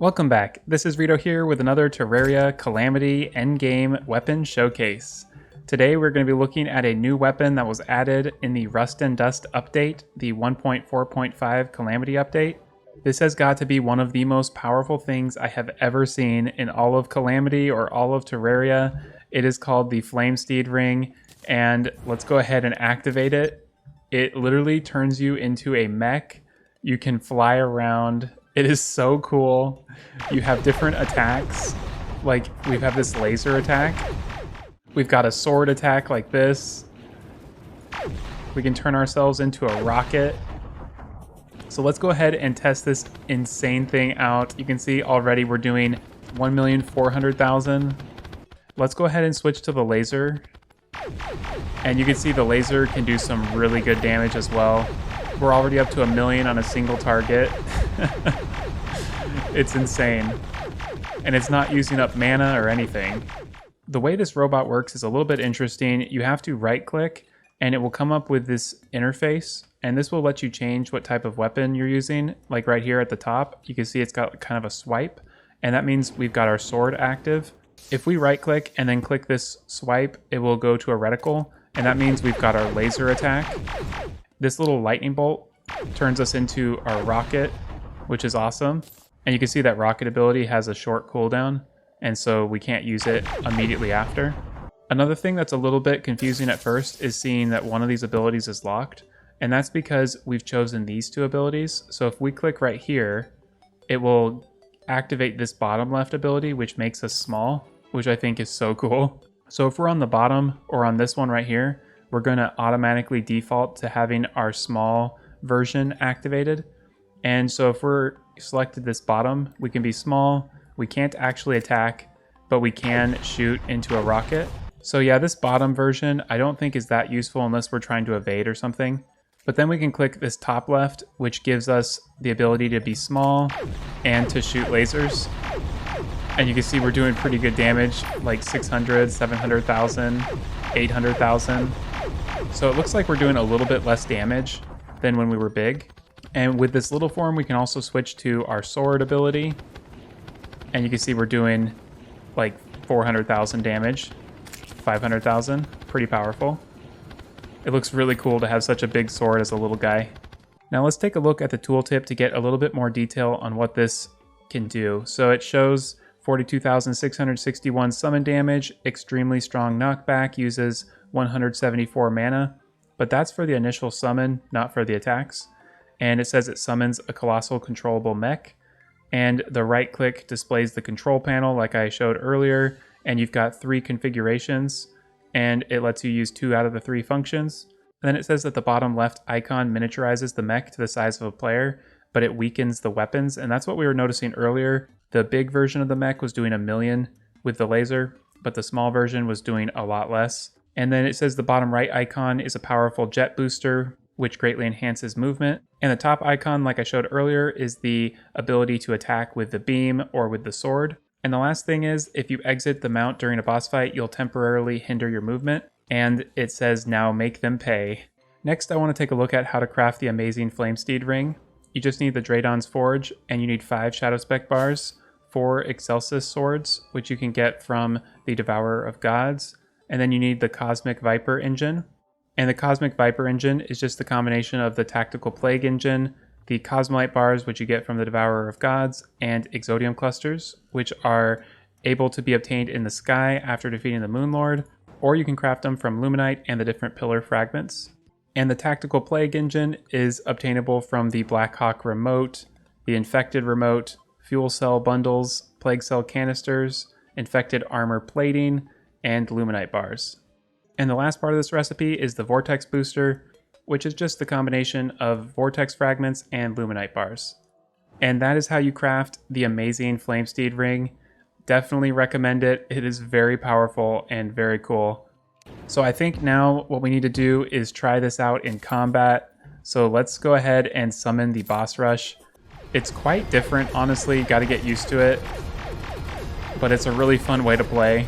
Welcome back. This is Rito here with another Terraria Calamity Endgame weapon showcase. Today we're going to be looking at a new weapon that was added in the Rust and Dust update, the 1.4.5 Calamity update. This has got to be one of the most powerful things I have ever seen in all of Calamity or all of Terraria. It is called the Flamsteed Ring, and let's go ahead and activate it. It literally turns you into a mech. You can fly around. It is so cool. You have different attacks. Like, we have this laser attack. We've got a sword attack like this. We can turn ourselves into a rocket. So let's go ahead and test this insane thing out. You can see already we're doing 1,400,000. Let's go ahead and switch to the laser. And you can see the laser can do some really good damage as well. We're already up to 1 million on a single target. It's insane. And it's not using up mana or anything. The way this robot works is a little bit interesting. You have to right click and it will come up with this interface, and this will let you change what type of weapon you're using. Like right here at the top, you can see it's got kind of a swipe, and that means we've got our sword active. If we right click and then click this swipe, it will go to a reticle, and that means we've got our laser attack. This little lightning bolt turns us into our rocket, which is awesome. And you can see that rocket ability has a short cooldown, and so we can't use it immediately after. Another thing that's a little bit confusing at first is seeing that one of these abilities is locked, and that's because we've chosen these two abilities. So if we click right here, it will activate this bottom left ability, which makes us small, which I think is so cool. So if we're on the bottom or on this one right here, we're going to automatically default to having our small version activated. And so if we're selected this bottom, we can be small, we can't actually attack, but we can shoot into a rocket. So yeah, this bottom version I don't think is that useful unless we're trying to evade or something. But then we can click this top left, which gives us the ability to be small and to shoot lasers. And you can see we're doing pretty good damage, like 600, 700,000, 800,000. So it looks like we're doing a little bit less damage than when we were big. And with this little form, we can also switch to our sword ability. And you can see we're doing like 400,000 damage, 500,000, pretty powerful. It looks really cool to have such a big sword as a little guy. Now let's take a look at the tooltip to get a little bit more detail on what this can do. So it shows 42,661 summon damage, extremely strong knockback, uses 174 mana, but that's for the initial summon, not for the attacks. And it says it summons a colossal controllable mech, and the right click displays the control panel like I showed earlier, and you've got 3 configurations, and it lets you use 2 out of the 3 functions. And then it says that the bottom left icon miniaturizes the mech to the size of a player, but it weakens the weapons, and that's what we were noticing earlier. The big version of the mech was doing 1 million with the laser, but the small version was doing a lot less. And then it says the bottom right icon is a powerful jet booster, which greatly enhances movement. And the top icon, like I showed earlier, is the ability to attack with the beam or with the sword. And the last thing is, if you exit the mount during a boss fight, you'll temporarily hinder your movement. And it says, now make them pay. Next, I want to take a look at how to craft the amazing Flamsteed Ring. You just need the Draydon's Forge, and you need 5 Shadow Spec bars, 4 Excelsis swords, which you can get from the Devourer of Gods, and then you need the Cosmic Viper engine. And the Cosmic Viper engine is just the combination of the Tactical Plague engine, the Cosmolite bars, which you get from the Devourer of Gods, and Exodium clusters, which are able to be obtained in the sky after defeating the Moonlord, or you can craft them from Luminite and the different pillar fragments. And the Tactical Plague engine is obtainable from the Blackhawk remote, the Infected remote, fuel cell bundles, plague cell canisters, infected armor plating, and Luminite bars. And the last part of this recipe is the Vortex booster, which is just the combination of Vortex fragments and Luminite bars. And that is how you craft the amazing Flamsteed Ring. Definitely recommend it. It is very powerful and very cool. So I think now what we need to do is try this out in combat. So let's go ahead and summon the boss rush. It's quite different, honestly, got to get used to it. But it's a really fun way to play.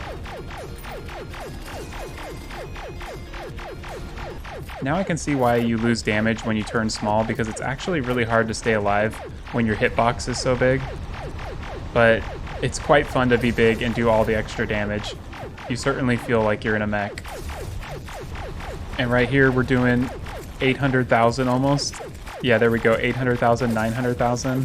Now I can see why you lose damage when you turn small, because it's actually really hard to stay alive when your hitbox is so big. but it's quite fun to be big and do all the extra damage. You certainly feel like you're in a mech. And right here we're doing 800,000 almost. Yeah, there we go, 800,000, 900,000.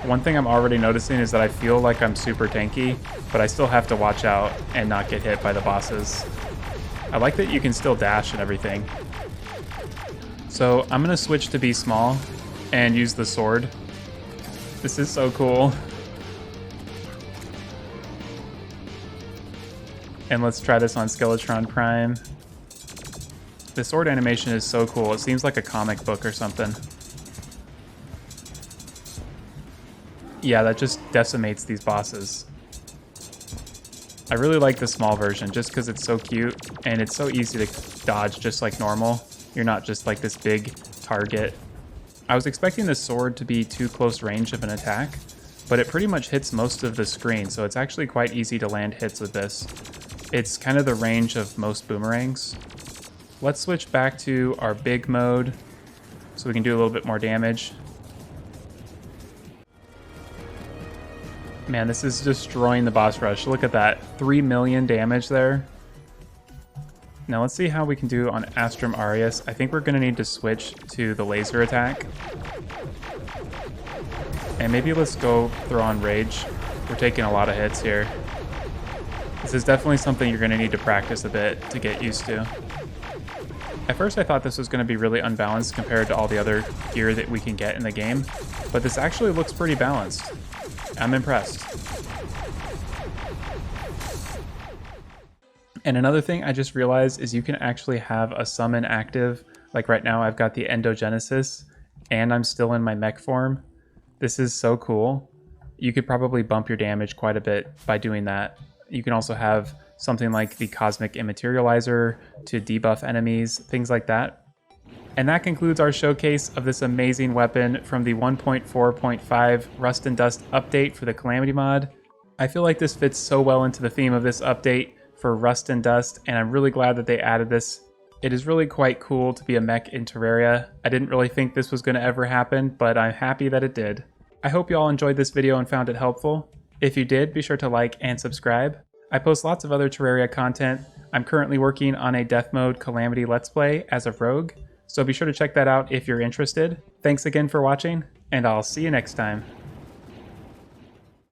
One thing I'm already noticing is that I feel like I'm super tanky, but I still have to watch out and not get hit by the bosses. I like that you can still dash and everything. So I'm gonna switch to be small and use the sword. This is so cool. And let's try this on Skeletron Prime. The sword animation is so cool. It seems like a comic book or something. Yeah, that just decimates these bosses. I really like the small version just because it's so cute and it's so easy to dodge just like normal. You're not just like this big target. I was expecting the sword to be too close range of an attack, but it pretty much hits most of the screen, so it's actually quite easy to land hits with this. It's kind of the range of most boomerangs. Let's switch back to our big mode so we can do a little bit more damage. Man, this is destroying the boss rush. Look at that, 3 million damage there. Now let's see how we can do on Astrum Arius. I think we're gonna need to switch to the laser attack. And maybe let's go throw on Rage. We're taking a lot of hits here. This is definitely something you're gonna need to practice a bit to get used to. At first I thought this was gonna be really unbalanced compared to all the other gear that we can get in the game, but this actually looks pretty balanced. I'm impressed. And another thing I just realized is you can actually have a summon active. Like right now I've got the Endogenesis and I'm still in my mech form. This is so cool. You could probably bump your damage quite a bit by doing that. You can also have something like the Cosmic Immaterializer to debuff enemies, things like that. And that concludes our showcase of this amazing weapon from the 1.4.5 Rust and Dust update for the Calamity mod. I feel like this fits so well into the theme of this update for Rust and Dust, and I'm really glad that they added this. It is really quite cool to be a mech in Terraria. I didn't really think this was going to ever happen, but I'm happy that it did. I hope you all enjoyed this video and found it helpful. If you did, be sure to like and subscribe. I post lots of other Terraria content. I'm currently working on a Death Mode Calamity Let's Play as a rogue, so be sure to check that out if you're interested. Thanks again for watching, and I'll see you next time.